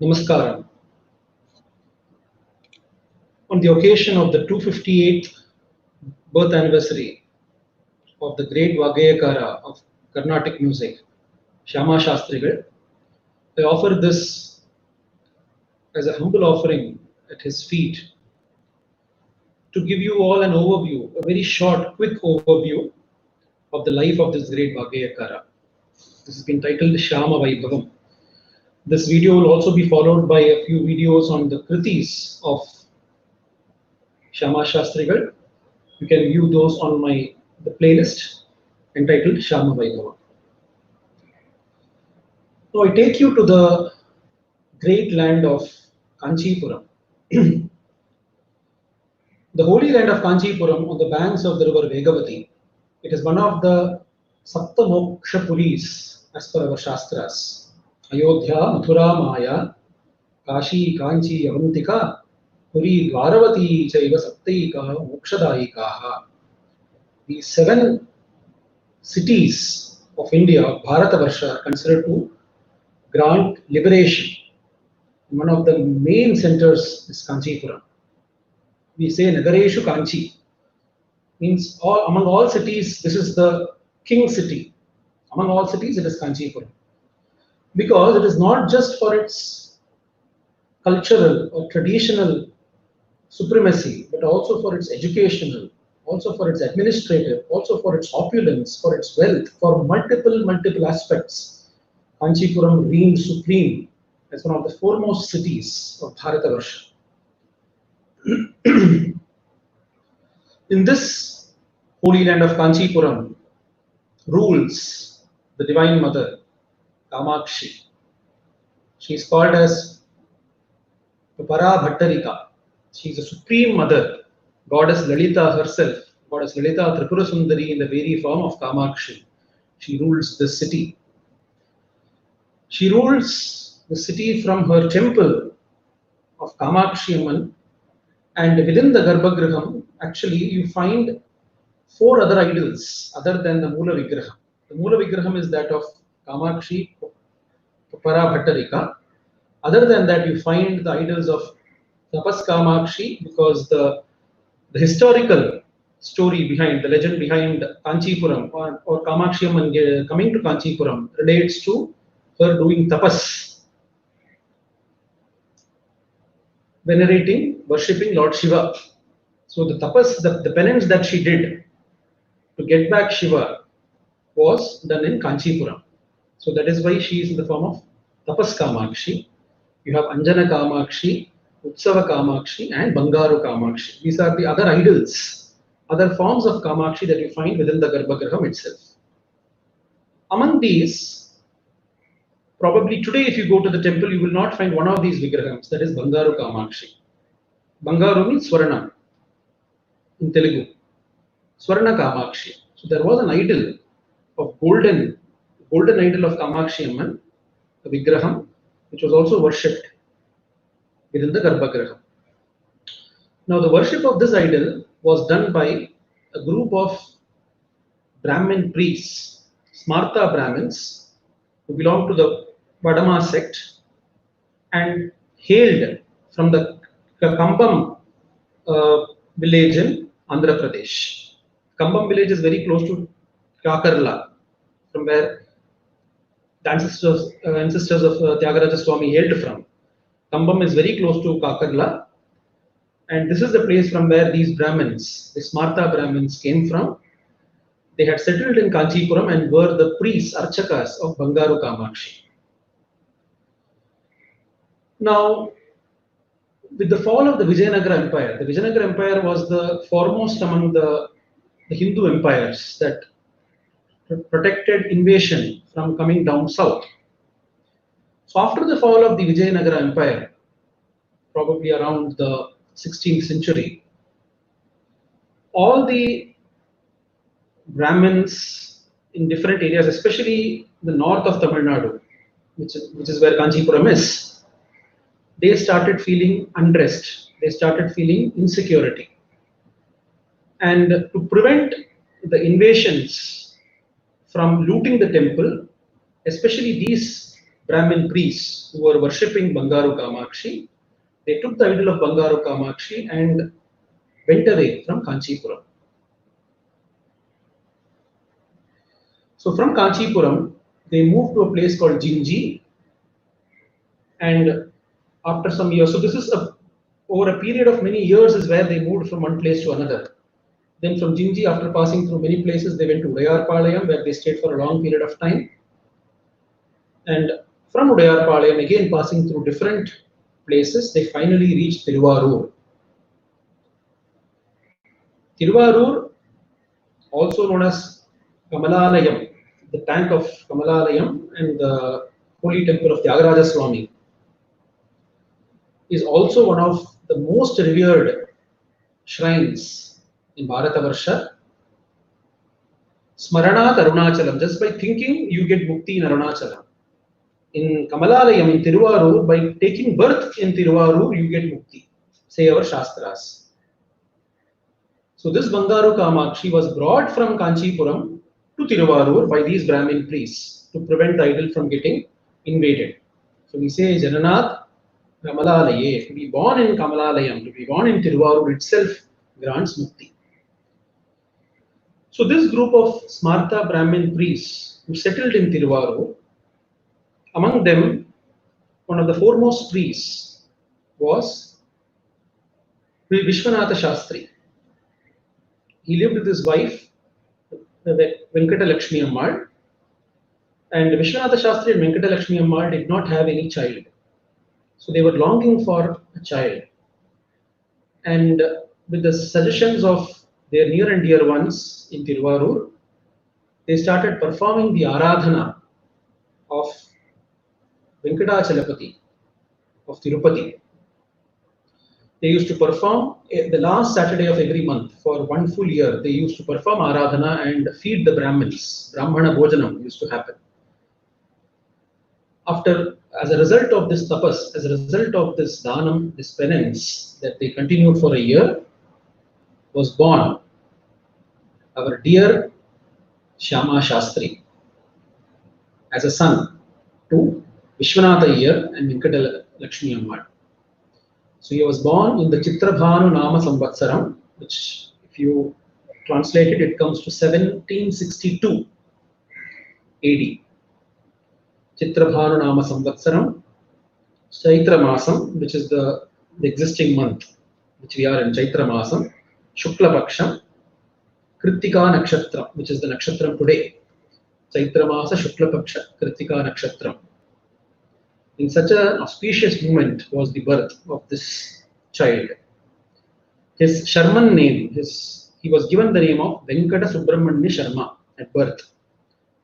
Namaskaram. On the occasion of the 258th birth anniversary of the great vaggeyakara of Carnatic music, Śyāma Shastrigal, I offer this as a humble offering at his feet to give you all an overview, a very short, quick overview of the life of this great vaggeyakara. This has been titled Śyāma vaibhavam. This video will also be followed by a few videos on the kritis of Śyāma Shastrigal. You can view those on the playlist entitled Śyāma vaibhavam. Now I take you to the great land of Kanchipuram. The holy land of Kanchipuram on the banks of the river Vegavati. It is one of the Sapta Moksha Puris as per our Shastras. Ayodhya, Mathura, Maya, Kashi, Kanchi, Avantika, Puri, Dwaravati, Chaiva, Saptaika, Mokshadaikaha. These 7 cities of India, of Bharatavarsha, are considered to grant liberation. One of the main centers is Kanchipuram. We say Nagareshu Kanchi. Means among all cities, this is the king city. Among all cities, it is Kanchipuram. Because it is not just for its cultural or traditional supremacy, but also for its educational, also for its administrative, also for its opulence, for its wealth, for multiple aspects. Kanchipuram reigned supreme as one of the foremost cities of Bharatavarsha. In this holy land of Kanchipuram rules the Divine Mother, Kamakshi. She is called as Parabhattarika. She is a supreme mother, goddess Lalita herself, goddess Lalita Tripura Sundari in the very form of Kamakshi. She rules the city. She rules the city from her temple of Kamakshi Amman, and within the Garbhagriham, actually you find 4 other idols other than the Mula Vigraham. The Mula Vigraham is that of Kamakshi Parabhattarika. Other than that, you find the idols of Tapas Kamakshi, because the historical story behind, the legend behind Kanchipuram or Kamakshi Amman coming to Kanchipuram relates to her doing tapas, venerating, worshipping Lord Shiva. So the tapas, the penance that she did to get back Shiva was done in Kanchipuram. So that is why she is in the form of Tapas Kamakshi. You have Anjana Kamakshi, Utsava Kamakshi, and Bangaru Kamakshi. These are the other idols, other forms of Kamakshi that you find within the Garbhagriham itself. Among these, probably today if you go to the temple, you will not find one of these Vigrahams, that is Bangaru Kamakshi. Bangaru means Swarna in Telugu. Swarna Kamakshi. So there was an idol of golden idol of Kamakshi Amman, a Vigraham, which was also worshipped within the Garbhagriham. Now the worship of this idol was done by a group of Brahmin priests, Smarta Brahmins, who belonged to the Vadama sect and hailed from the Kambam village in Andhra Pradesh. Kambam village is very close to Kakarla, from where the ancestors of Tyagaraja Swami hailed from. Kambam is very close to Kakarla, and this is the place from where these Brahmins, the Smarta Brahmins, came from. They had settled in Kanchipuram and were the priests, Archakas of Bangaru Kamakshi. Now, with the fall of the Vijayanagara Empire, the Vijayanagara Empire was the foremost among the Hindu empires that protected invasion from coming down south. So after the fall of the Vijayanagara Empire, probably around the 16th century, all the Brahmins in different areas, especially the north of Tamil Nadu, which is where Kanchipuram is, they started feeling unrest, they started feeling insecurity. And to prevent the invasions from looting the temple, especially these Brahmin priests who were worshipping Bangaru Kamakshi, they took the idol of Bangaru Kamakshi and went away from Kanchipuram. So from Kanchipuram, they moved to a place called Jinji, and after some years, so this is over a period of many years is where they moved from one place to another. Then from Jinji, after passing through many places, they went to Udayarpalayam, where they stayed for a long period of time. And from Udayarpalayam, again passing through different places, they finally reached Tiruvarur. Tiruvarur, also known as Kamalalayam, the tank of Kamalalayam and the holy temple of Tyagaraja Swami, is also one of the most revered shrines in Bharatavarsha. Smaranat Arunachalam, just by thinking you get mukti in Arunachalam. In Kamalalayam, in Tiruvarur, by taking birth in Tiruvarur, you get mukti, say our Shastras. So this Bangaru Kamakshi was brought from Kanchipuram to Tiruvarur by these Brahmin priests to prevent the idol from getting invaded. So we say Jananath Kamalalaye, to be born in Kamalalayam, to be born in Tiruvarur itself grants mukti. So this group of Smarta Brahmin priests who settled in Tiruvarur, among them, one of the foremost priests was Vishwanatha Shastri. He lived with his wife, Venkata Lakshmi Ammal, and Vishwanatha Shastri and Venkata Lakshmi Ammal did not have any child. So they were longing for a child. And with the suggestions of their near and dear ones in Tiruvarur, they started performing the Aradhana of Venkatachalapati of Tirupati. They used to perform the last Saturday of every month for one full year. They used to perform Aradhana and feed the Brahmins. Brahmana Bhojanam used to happen. As a result of this tapas, as a result of this dhanam, this penance that they continued for a year, was born our dear Śyāma Shastri as a son to Vishwanatha Iyer and Venkata Lakshmi Ammal. So he was born in the Chitrabhanu Nama Samvatsaram, which if you translate it, it comes to 1762 AD. Chitrabhanu Nama Samvatsaram, Chaitra Masam, which is the existing month, which we are in Chaitra Masam, Shukla Paksha, Kritika Nakshatra, which is the Nakshatram today. Chaitra Masa Shukla Paksha, Kritika Nakshatram. In such an auspicious moment was the birth of this child. His Sharman name, he was given the name of Venkata Subramanya Sharma at birth.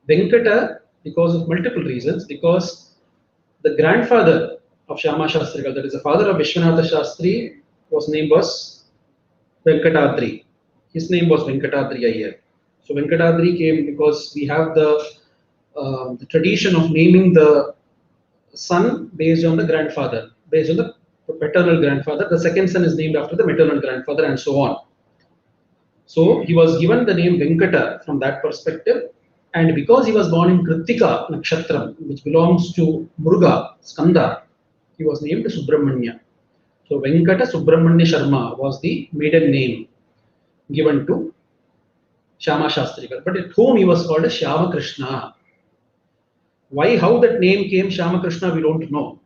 Venkata, because of multiple reasons, because the grandfather of Śyāma Shastri, that is the father of Vishwanatha Shastri, name was Venkatadri. His name was Venkatadri Iyer. So Venkatadri came because we have the tradition of naming the son based on the grandfather, based on the paternal grandfather. The second son is named after the maternal grandfather, and so on. So he was given the name Venkata from that perspective. And because he was born in Kritika Nakshatram, which belongs to Muruga, Skanda, he was named Subramanya. So Venkata Subramanya Sharma was the maiden name given to Śyāma Shastri. But at home he was called as Śyāma Krishna. Why, how that name came Śyāma Krishna, we don't know.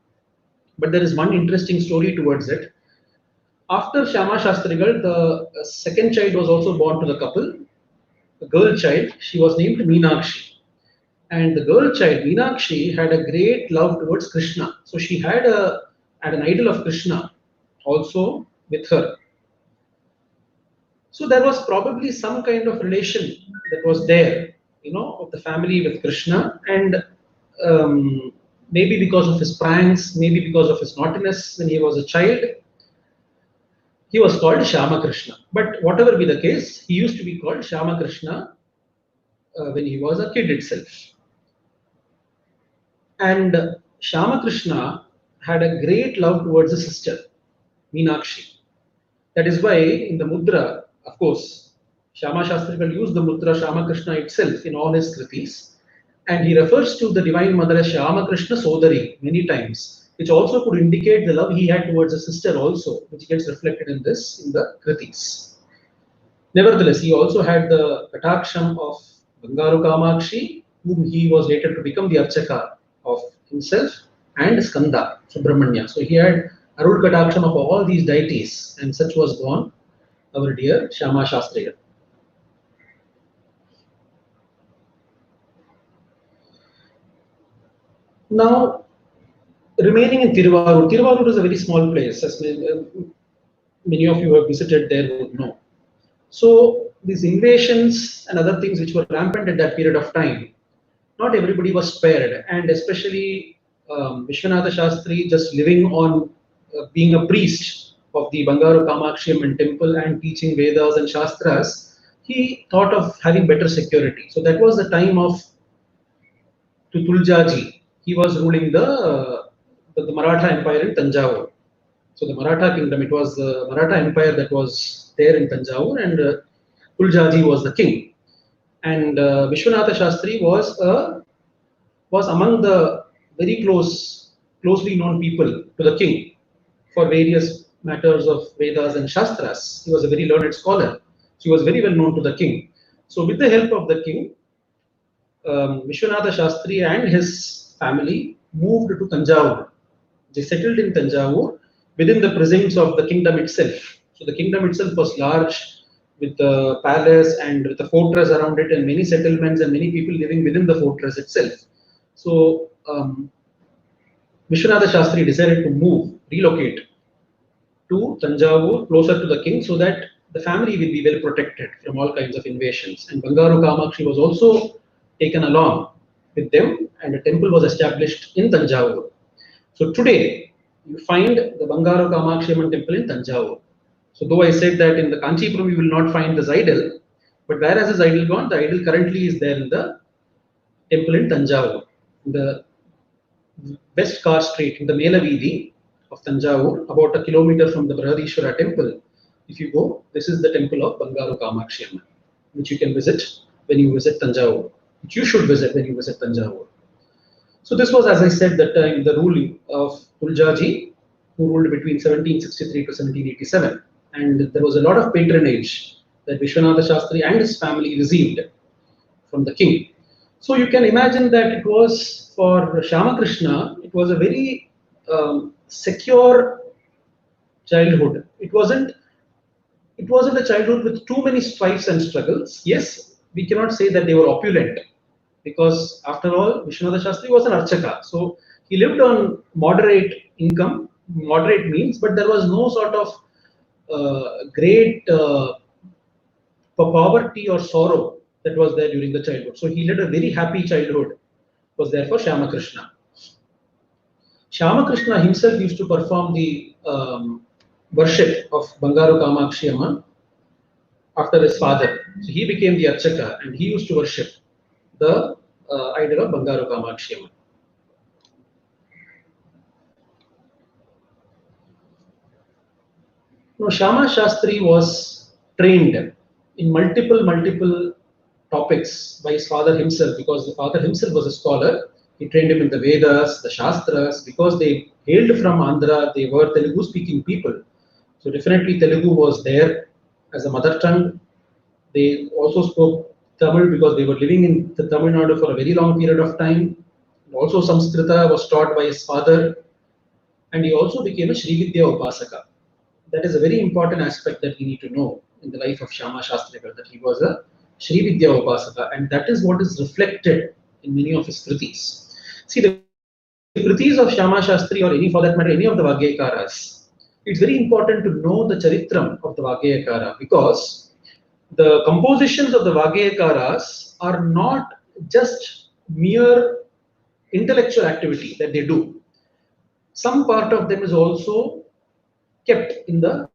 But there is one interesting story towards it. After Śyāma Shastrigal, the second child was also born to the couple, a girl child. She was named Meenakshi. And the girl child, Meenakshi, had a great love towards Krishna. So she had an idol of Krishna also with her. So there was probably some kind of relation that was there, of the family with Krishna. And maybe because of his pranks, maybe because of his naughtiness when he was a child, he was called Śyāma Krishna. But whatever be the case, he used to be called Śyāma Krishna when he was a kid itself. And Śyāma Krishna had a great love towards his sister, Meenakshi. That is why in the mudra, of course, Śyāma Shastrigal used the mudra Śyāma Krishna itself in all his kritis. And he refers to the Divine Mother as Śyāma Krishna Sodari many times, which also could indicate the love he had towards his sister also, which gets reflected in this, in the Kritis. Nevertheless, he also had the Kataksham of Bangaru Kamakshi, whom he was later to become the Archaka of himself, and Skanda, Subramanya. So he had Arul Kataksham of all these deities, and such was born our dear Śyāma Shastriya. Now, remaining in Tiruvarur, Tiruvarur is a very small place, as many of you have visited there would know. So, these invasions and other things which were rampant at that period of time, not everybody was spared, and especially Vishwanatha Shastri, just living on being a priest of the Bangaru Kamakshi Amman temple and teaching Vedas and Shastras, he thought of having better security. So that was the time of Tuljaji. He was ruling the Maratha Empire in Tanjavur. So the Maratha kingdom, it was the Maratha Empire that was there in Tanjavur, and Tuljaji was the king. And Vishwanatha Shastri was among the very closely known people to the king for various matters of Vedas and Shastras. He was a very learned scholar. So he was very well known to the king. So with the help of the king, Vishwanatha Shastri and his family moved to Tanjavur. They settled in Tanjavur within the precincts of the kingdom itself. So the kingdom itself was large, with the palace and with the fortress around it, and many settlements and many people living within the fortress itself. So Vishwanatha Shastri decided to relocate to Tanjavur, closer to the king, so that the family will be well protected from all kinds of invasions. And Bangaru Kamakshi was also taken along with them, and a temple was established in Tanjavur. So today, you find the Bangaru Kamakshi Amman temple in Tanjavur. So though I said that in the Kanchipuram you will not find this idol, but where has this idol gone? The idol currently is there in the temple in Tanjavur, in the West Car Street, in the Mela Veedi of Tanjavur, about a kilometer from the Brihadishwara temple. If you go, this is the temple of Bangaru Kamakshi Amman, which you can visit when you visit Tanjavur, which you should visit when you visit Tanjavur. So this was, as I said, that time the rule of Tuljaji, who ruled between 1763 to 1787. And there was a lot of patronage that Vishwanatha Shastri and his family received from the king. So you can imagine that it was for Śyāma Krishna, it was a very secure childhood. It wasn't a childhood with too many strifes and struggles. Yes, we cannot say that they were opulent, because after all, Vishwanatha Shastri was an Archaka. So he lived on moderate income, moderate means, but there was no sort of great poverty or sorrow that was there during the childhood. So he led a very happy childhood, was there for Śyāma Krishna. Śyāma Krishna himself used to perform the worship of Bangaru Kamakshi Amman after his father. So he became the Archaka, and he used to worship the idol of Bangaru Kamakshi Amman. Now, Śyāma Shastri was trained in multiple topics by his father himself, because the father himself was a scholar. He trained him in the Vedas, the Shastras, because they hailed from Andhra, they were Telugu speaking people. So definitely Telugu was there as a mother tongue. They also spoke Tamil because they were living in the Tamil Nadu for a very long period of time. And also Sanskrita was taught by his father, and he also became a Sri Vidya Upasaka. That is a very important aspect that we need to know in the life of Śyāma Shastri, that he was a Sri Vidya Upasaka, and that is what is reflected in many of his kritis. See, the kritis of Śyāma Shastri, or any, for that matter, any of the vaggeyakaras, it's very important to know the charitram of the vaggeyakara, because the compositions of the vaggeyakaras are not just mere intellectual activity that they do. Some part of them is also kept in the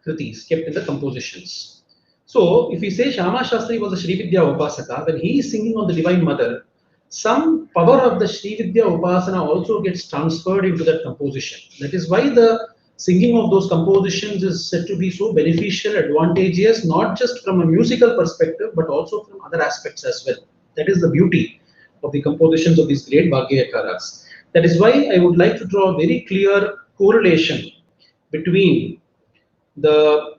kritis, kept in the compositions. So, if we say Śyāma Shastri was a Sri Vidya Upasaka, when he is singing on the Divine Mother, some power of the Sri Vidya Upasana also gets transferred into that composition. That is why the singing of those compositions is said to be so beneficial, advantageous, not just from a musical perspective, but also from other aspects as well. That is the beauty of the compositions of these great vaggeyakaras. That is why I would like to draw a very clear correlation between the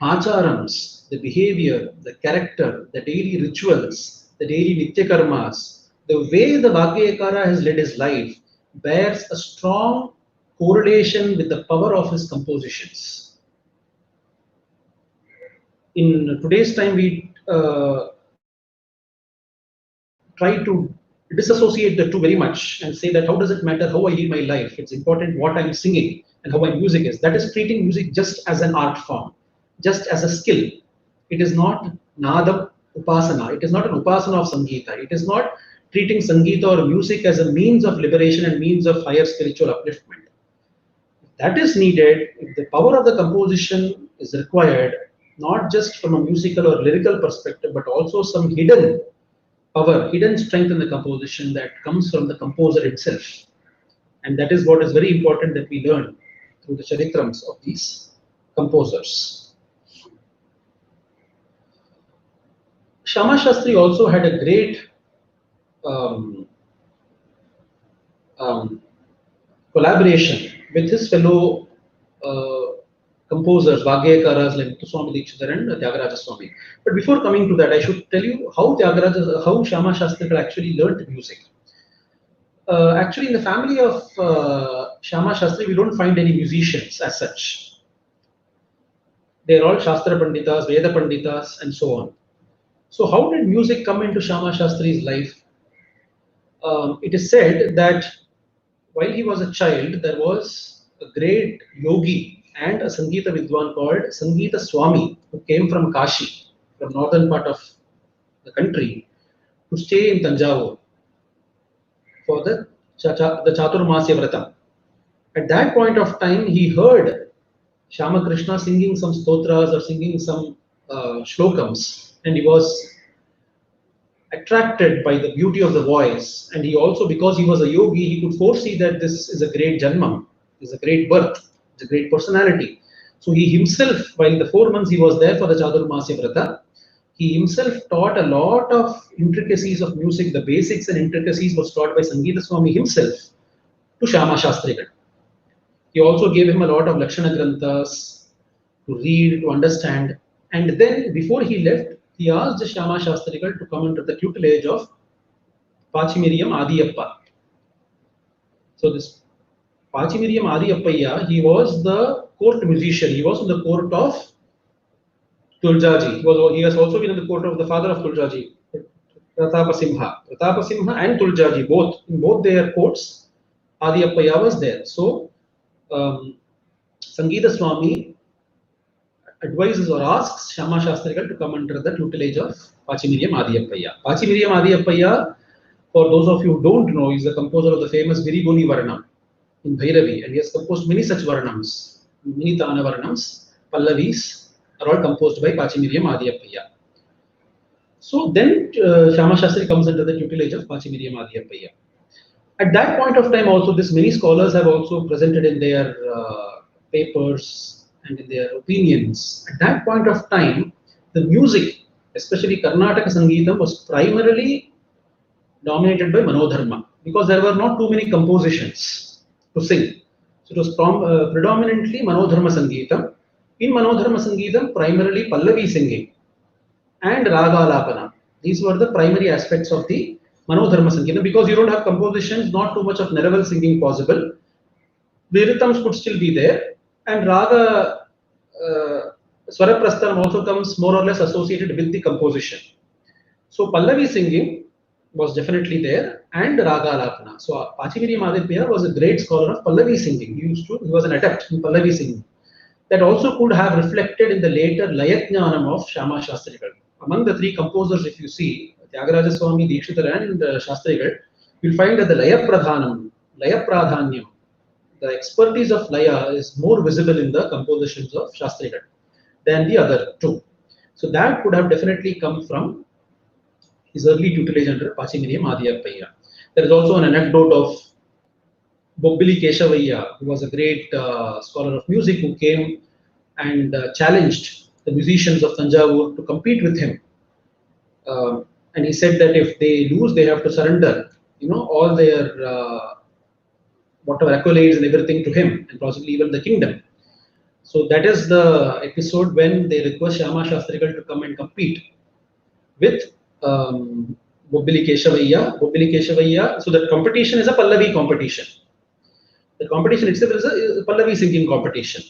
acharams, the behavior, the character, the daily rituals, the daily nitya karmas, the way the vaggeyakara has led his life bears a strong correlation with the power of his compositions. In today's time, we try to disassociate the two very much and say that how does it matter how I lead my life? It's important what I'm singing and how my music is. That is treating music just as an art form, just as a skill. It is not nada upasana. It is not an upasana of sangeeta. It is not treating sangeeta or music as a means of liberation and means of higher spiritual upliftment. If that is needed, if the power of the composition is required, not just from a musical or lyrical perspective, but also some hidden power, hidden strength in the composition that comes from the composer itself. And that is what is very important that we learn through the charitrams of these composers. Śyāma Shastri also had a great collaboration with his fellow composers, vaggeyakaras like Swami Dikshidhar and Tyagaraja Swami. But before coming to that, I should tell you how Śyāma Shastri actually learned music. Actually, in the family of Śyāma Shastri, we don't find any musicians as such. They are all Shastra Panditas, Veda Panditas, and so on. So, how did music come into Śyāma Shastri's life? It is said that while he was a child, there was a great yogi and a Sangeeta Vidwan called Sangeeta Swami, who came from Kashi, from northern part of the country, to stay in Tanjavur for the Chaturmasya Vratam. At that point of time, he heard Śyāma Krishna singing some stotras or singing some shlokams, and he was attracted by the beauty of the voice. And he also, because he was a yogi, he could foresee that this is a great janmam, is a great birth, it's a great personality. So he himself, while the 4 months he was there for the Chaturmasya Vrata, he himself taught a lot of intricacies of music. The basics and intricacies was taught by Sangeeta Swami himself to Śyāma Shastrigal. He also gave him a lot of Lakshana Granthas to read, to understand. And then before he left, he asked Śyāma Shastrigal to come under the tutelage of Pachimiriyam Adiyappa. So this Pachimiriyam Adiyappaya, he was the court musician. He was in the court of Tuljaji. He has also been in the court of the father of Tuljaji, Pratapasimha. Pratapasimha and Tuljaji, both in both their courts, Adiyappaya was there. So Sangeeta Swami advises or asks Śyāma Shastrigal to come under the tutelage of Pachimiriyam Adiyappaya. Pachimiriyam Adiyappaya, for those of you who don't know, is the composer of the famous Viriguni Varnam in Bhairavi, and he has composed many such Varnams, many Tana Varnams, Pallavis are all composed by Pachimiriyam Adiyappaya. So then Śyāma Shastri comes under the tutelage of Pachimiriyam Adiyappaya. At that point of time also, this many scholars have also presented in their papers and in their opinions. At that point of time, the music, especially Karnataka Sangeetam, was primarily dominated by Manodharma, because there were not too many compositions to sing. So it was predominantly Manodharma Sangeetam. In Manodharma Sangeetam, primarily Pallavi singing and Raga Alapana. These were the primary aspects of the Manodharma Sangeetam. Because you don't have compositions, not too much of Neraval singing possible. The rhythms could still be there, and Raga Swaraprasthanam also comes more or less associated with the composition. So Pallavi singing was definitely there, and Raga Alapana. So Pachimiriyam Adiyappaya was a great scholar of Pallavi singing. He was an adept in Pallavi singing. That also could have reflected in the later Layajnanam of Śyāma Shastrigal. Among the 3 composers, if you see, Tyagaraja Swami, Dikshidhar and Shastrigal, you'll find that the Laya Pradhanyam, the expertise of Laya is more visible in the compositions of Shastrigal than the other 2. So that could have definitely come from his early tutelage under Pachimiriyam Adiyappaya. There is also an anecdote of Bobbili Keshavayya, who was a great scholar of music, who came and challenged the musicians of Tanjavur to compete with him And he said that if they lose, they have to surrender, all their whatever accolades and everything to him, and possibly even the kingdom. So that is the episode when they request Śyāma Shastrigal to come and compete with Bobbili Keshavayya. Bobbili Keshavayya. So that competition is a Pallavi competition. The competition itself is a Pallavi singing competition,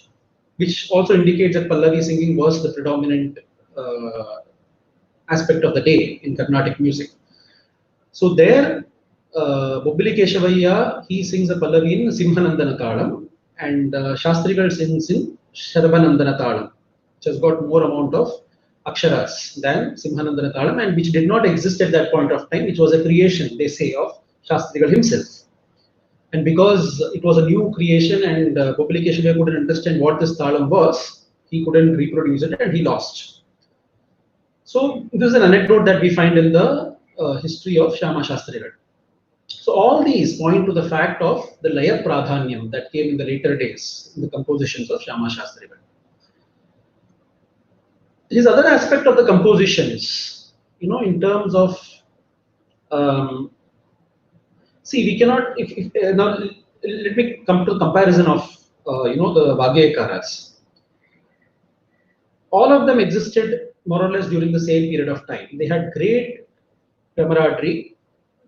which also indicates that Pallavi singing was the predominant aspect of the day in Carnatic music. So there, Bobbili Keshavayya, he sings a Pallavi in Simhanandana Talam, and Shastrigal sings in Sharabanandana Talam, which has got more amount of aksharas than Simhanandana Talam, and which did not exist at that point of time, which was a creation, they say, of Shastrigal himself. And because it was a new creation and Bobbili Keshavayya couldn't understand what this Talam was, he couldn't reproduce it and he lost. So this is an anecdote that we find in the history of Śyāma Shastrigal. So all these point to the fact of the Laya Pradhanyam that came in the later days in the compositions of Śyāma Shastrigal. His other aspect of the compositions, in terms of see, we cannot. Now, let me come to a comparison of the vaggeyakaras. All of them existed more or less during the same period of time. They had great camaraderie.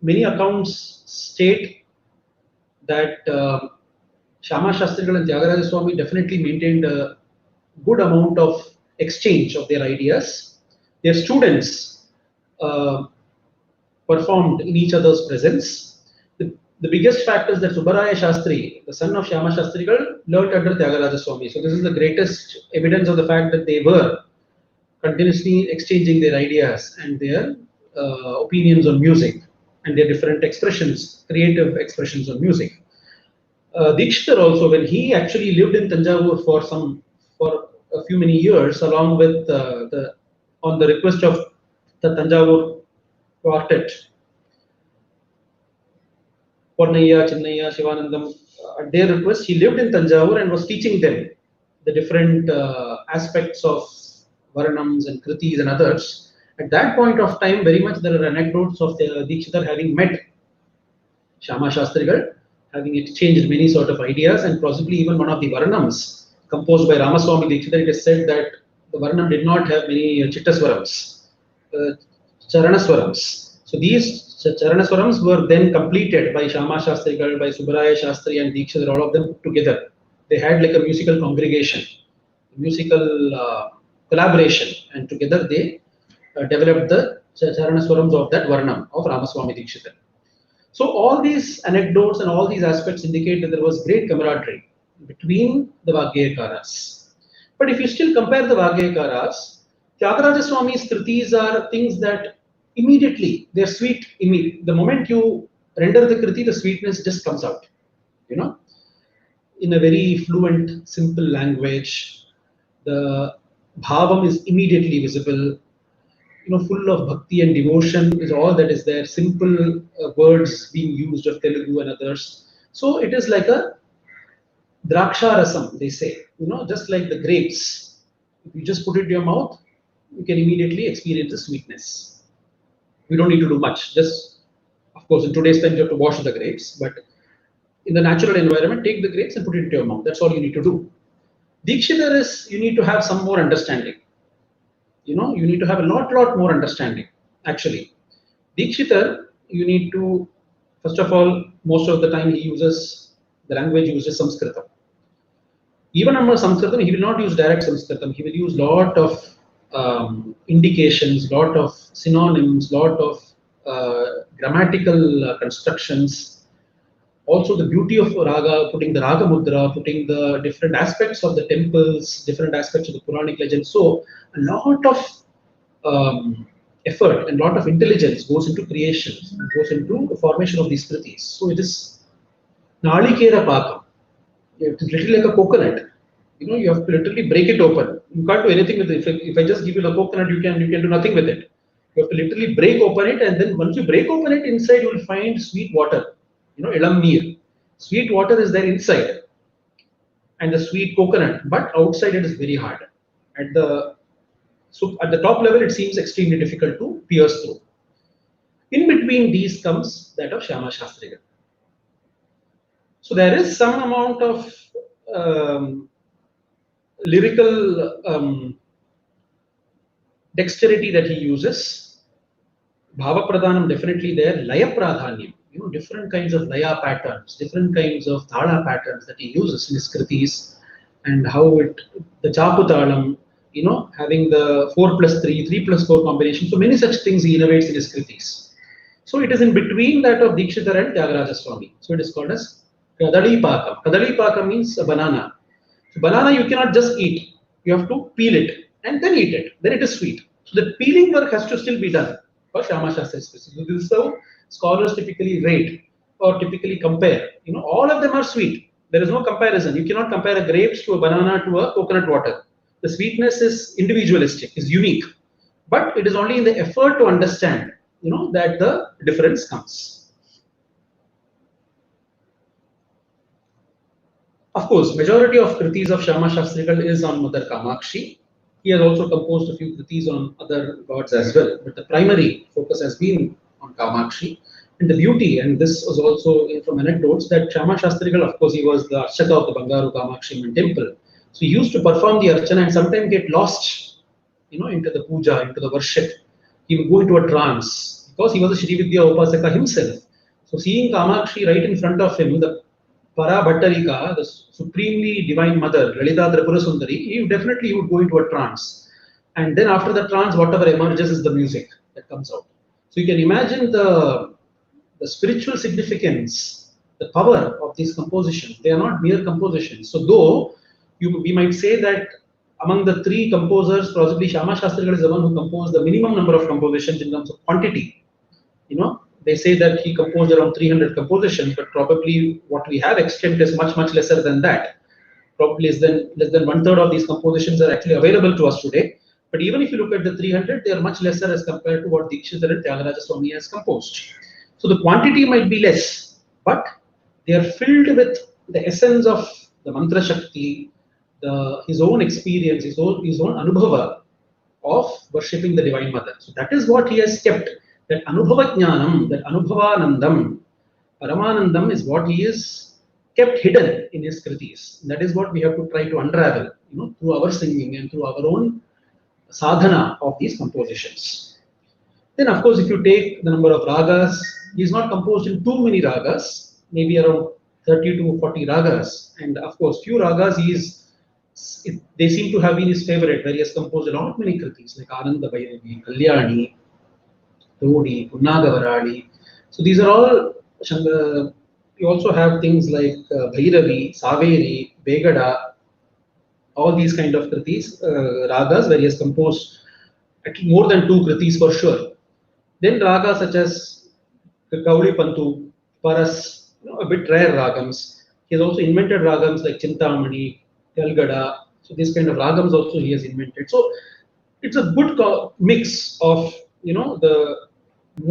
Many accounts state that Śyāma Shastrigal and Tyagaraja Swami definitely maintained a good amount of exchange of their ideas. Their students performed in each other's presence. The biggest fact is that Subbaraya Shastri, the son of Śyāma Shastrigal, learned under Tyagaraja Swami. So this is the greatest evidence of the fact that they were continuously exchanging their ideas and their opinions on music and their different expressions, creative expressions on music. Dikshitar also, when he actually lived in Tanjavur for a few many years, along with on the request of the Tanjavur quartet, Pornaya, Chinnaya, Shivanandam, at their request, he lived in Tanjavur and was teaching them the different aspects of Varanams and Kritis and others. At that point of time, very much there are anecdotes of the Dikshitar having met Śyāma Shastrigal, having exchanged many sort of ideas, and possibly even one of the Varanams composed by Ramaswamy Dikshitar. It is said that the Varanam did not have many Chittaswarams, Charanaswarams. So these Charanaswarams were then completed by Śyāma Shastrigal, by Subbaraya Shastri and Dikshitar, all of them together. They had like a musical congregation, musical collaboration, and together they developed the Charanaswarams of that Varnam of Ramaswamy Dikshitar. So all these anecdotes and all these aspects indicate that there was great camaraderie between the vaggeyakaras. But if you still compare the vaggeyakaras, Tyagaraja Swami's kritis are things that immediately, they're sweet. The moment you render the kriti, the sweetness just comes out, in a very fluent, simple language. The bhavam is immediately visible, full of bhakti and devotion is all that is there. Simple words being used of Telugu and others. So it is like a draksha rasam, they say, just like the grapes. If you just put it in your mouth, you can immediately experience the sweetness. We don't need to do much. Just, of course, in today's time, you have to wash the grapes, but in the natural environment, take the grapes and put it into your mouth. That's all you need to do. Dikshitar is, you need to have some more understanding. You need to have a lot more understanding, actually. Dikshitar, you need to, first of all, most of the time the language uses Sanskritam. Even under Sanskritam, he will not use direct Sanskritam. He will use lot of indications, lot of synonyms, lot of grammatical constructions. Also the beauty of raga, putting the raga mudra, putting the different aspects of the temples, different aspects of the Puranic legend. So a lot of effort and lot of intelligence goes into creation, goes into the formation of these kritis. So it is nalikera pakam. It is literally like a coconut. You have to literally break it open. You can't do anything with it. If I just give you the coconut, you can do nothing with it. You have to literally break open it, and then once you break open it, inside you will find sweet water. Ilam neer. Sweet water is there inside, and the sweet coconut, but outside it is very hard. At the top level, it seems extremely difficult to pierce through. In between these comes that of Śyāma Shastrigal. So there is some amount of lyrical dexterity that he uses. Bhava Pradhanam definitely there. Laya Pradhanyam, different kinds of laya patterns, different kinds of thala patterns that he uses in his kritis, and how the Chaputalam, having the 4+3, 3+4 combination. So many such things he innovates in his kritis. So it is in between that of Dikshitar and Tyagaraja Swami. So it is called as Kadali Pakam. Kadali Pakam means a banana. So banana you cannot just eat. You have to peel it and then eat it. Then it is sweet. So the peeling work has to still be done for Śyāma Shastri. So this is how scholars typically rate or typically compare. All of them are sweet. There is no comparison. You cannot compare a grapes to a banana to a coconut water. The sweetness is individualistic, is unique. But it is only in the effort to understand, that the difference comes. Of course, majority of kritis of Śyāma Shastrigal is on Mother Kamakshi. He has also composed a few kritis on other gods as well, but the primary focus has been on Kamakshi. And the beauty, and this was also from anecdotes, that Śyāma Shastrigal, of course, he was the Archaka of the Bangaru Kamakshi temple. So he used to perform the Archana and sometimes get lost, into the puja, into the worship. He would go into a trance because he was a Shri Vidya Upasaka himself. So seeing Kamakshi right in front of him, the Para Bhattarika, the supremely divine mother, Lalita Tripura Sundari, he would go into a trance. And then after the trance, whatever emerges is the music that comes out. So you can imagine the spiritual significance, the power of these compositions. They are not mere compositions. So though we might say that among the three composers, possibly Śyāma Shastrigal is the one who composed the minimum number of compositions in terms of quantity. They say that he composed around 300 compositions, but probably what we have extant is much, much lesser than that. Probably less than 1/3 of these compositions are actually available to us today. But even if you look at the 300, they are much lesser as compared to what Dikshitar and Tyagaraja Swami has composed. So the quantity might be less, but they are filled with the essence of the mantra shakti, his own experience, his own anubhava of worshipping the Divine Mother. So that is what he has kept. That anubhava jnanam, that anubhavanandam, paramanandam is what he is kept hidden in his kritis. That is what we have to try to unravel, through our singing and through our own sadhana of these compositions. Then, of course, if you take the number of ragas, he is not composed in too many ragas, maybe around 30 to 40 ragas. And of course, few ragas they seem to have been his favorite, where he has composed a lot many kritis like Ananda Bhairavi, Kalyani, Todi, Punnagavarali. So these are all, you also have things like Bhairavi, Saveri, Begada, all these kind of kritis, ragas, where he has composed more than 2 kritis for sure. Then ragas such as Kauli Pantu, Paras, a bit rare ragams. He has also invented ragams like Chintamani, Kalgada. So these kind of ragams also he has invented. So it's a good mix of the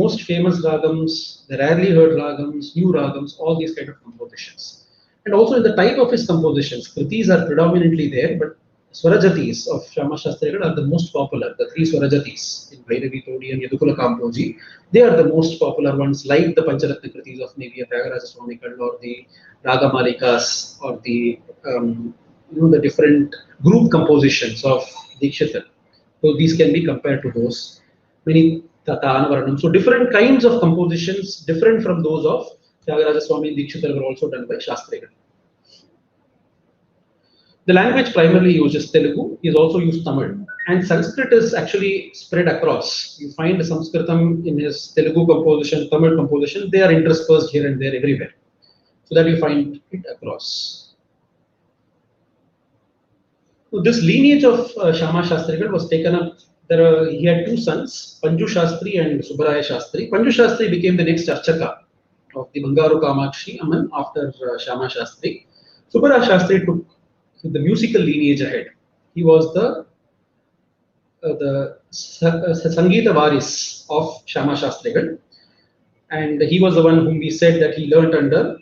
most famous ragams, the rarely heard ragams, new ragams, all these kind of compositions. And also in the type of his compositions, kritis are predominantly there, but Swarajatis of Śyāma Shastrigal are the most popular. The 3 Swarajatis in Bhairavi, Todi and Yadukula Kampoji, they are the most popular ones, like the Pancharatna kritis of maybe Tyagaraja Swamikal or the Ragamalikas or the the different group compositions of Dikshitar. So these can be compared to those. Many Tata Anavaranam. So different kinds of compositions, different from those of Tyagaraja Swami and Dikshitar, were also done by Shastrigal. The language primarily uses Telugu. He has also used Tamil. And Sanskrit is actually spread across. You find Sanskritam in his Telugu composition, Tamil composition, they are interspersed here and there everywhere. So that you find it across. So this lineage of Śyāma Shastrigal was taken up. He had 2 sons, Panju Shastri and Subbaraya Shastri. Panju Shastri became the next Archaka of the Bangaru Kamakshi Amman after Śyāma Shastri. Subbaraya Shastri took the musical lineage ahead. He was the Sangeeta Varis of Śyāma Shastrigal, and he was the one whom we said that he learnt under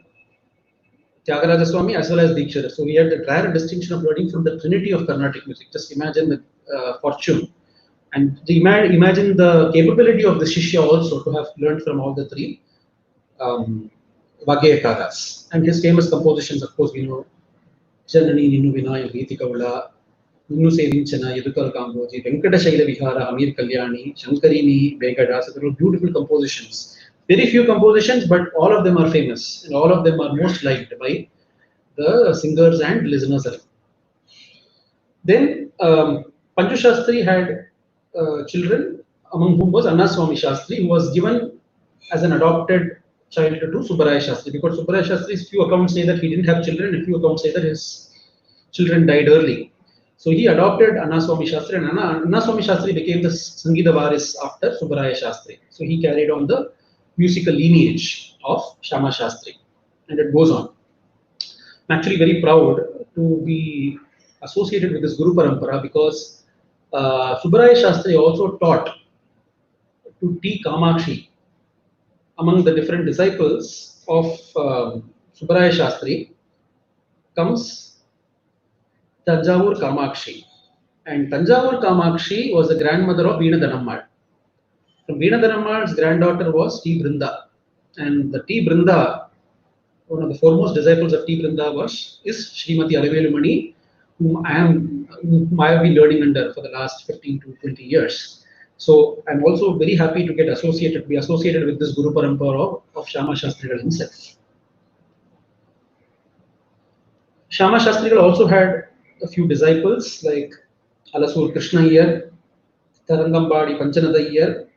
Tyagaraja Swami as well as Dikshitar. So we had the rare distinction of learning from the trinity of Carnatic music. Just imagine the fortune And imagine the capability of the Shishya also to have learned from all the three vaggeyakaras. And his famous compositions, of course, we know Janani Ninu Vinaya Geetikavula, Ninu Sevinchana, Yadukal Kamboji, Venkata Shaila Vihara, Amir Kalyani, Shankarini, Venkata. So there were beautiful compositions. Very few compositions, but all of them are famous and all of them are most liked by the singers and listeners alike. Then Panju Shastri had children, among whom was Anna Swami Shastri, who was given as an adopted child to Subbaraya Shastri, because Subbaraya Shastri's few accounts say that he didn't have children and few accounts say that his children died early. So he adopted Anna Swami Shastri, and Anna Swami Shastri became the Sangeeta Varis after Subbaraya Shastri. So he carried on the musical lineage of Śyāma Shastri, and it goes on. I'm actually very proud to be associated with this Guru Parampara because Subbaraya Shastri also taught to T. Kamakshi. Among the different disciples of Subbaraya Shastri comes Tanjavur Kamakshi. And Tanjavur Kamakshi was the grandmother of Veena Dhanammal. From Veena Dhanammal's granddaughter was T. Brinda. And the T. Brinda, one of the foremost disciples of T. Brinda is Srimati Alavelumani, whom I have been learning under for the last 15 to 20 years. So I'm also very happy to be associated with this Guru Parampara of Śyāma Shastrigal himself. Śyāma Shastrigal also had a few disciples like Alasur Krishna Iyer, Tarangambadi Panchanada Iyer,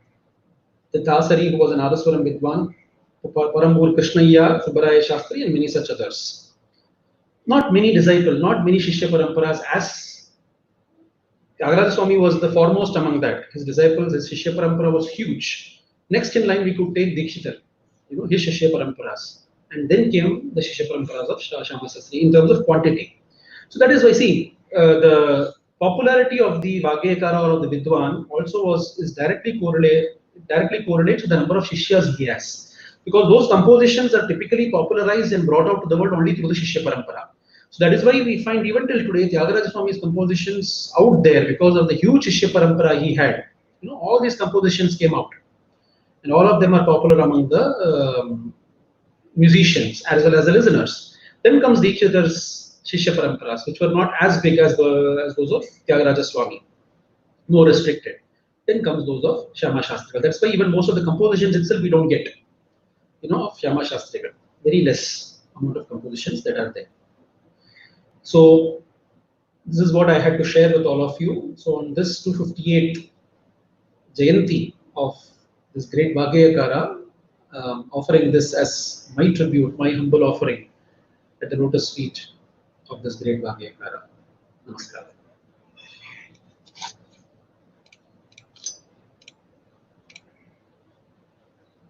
the Dasari, who was an Adaswaram Vidwan, Parambur Krishna Iyer, Subbaraya Shastri, and many such others. Not many disciples, not many Shishya Paramparas, as Tyagaraja Swami was the foremost among that. His disciples, his Shishya Parampara was huge. Next in line, we could take Dikshitar, his Shishya Paramparas. And then came the Shishya Paramparas of Śyāma Shastri in terms of quantity. So that is why, see, the popularity of the vaggeyakara or of the Vidwan also is directly correlates to the number of Shishyas he has. Because those compositions are typically popularized and brought out to the world only through the Shishya Parampara. So that is why we find even till today Tyagaraja Swami's compositions out there because of the huge Shishya Parampara he had. All these compositions came out, and all of them are popular among the musicians as well as the listeners. Then comes Dikshitar's Shishya Paramparas, which were not as big as those of Tyagaraja Swami, more restricted. Then comes those of Śyāma Shastrigal. That's why even most of the compositions itself we don't get, of Śyāma Shastrigal. Very less amount of compositions that are there. So this is what I had to share with all of you. So on this 258th Jayanti of this great vaggeyakara, offering this as my tribute, my humble offering at the lotus feet of this great vaggeyakara. Namaskar.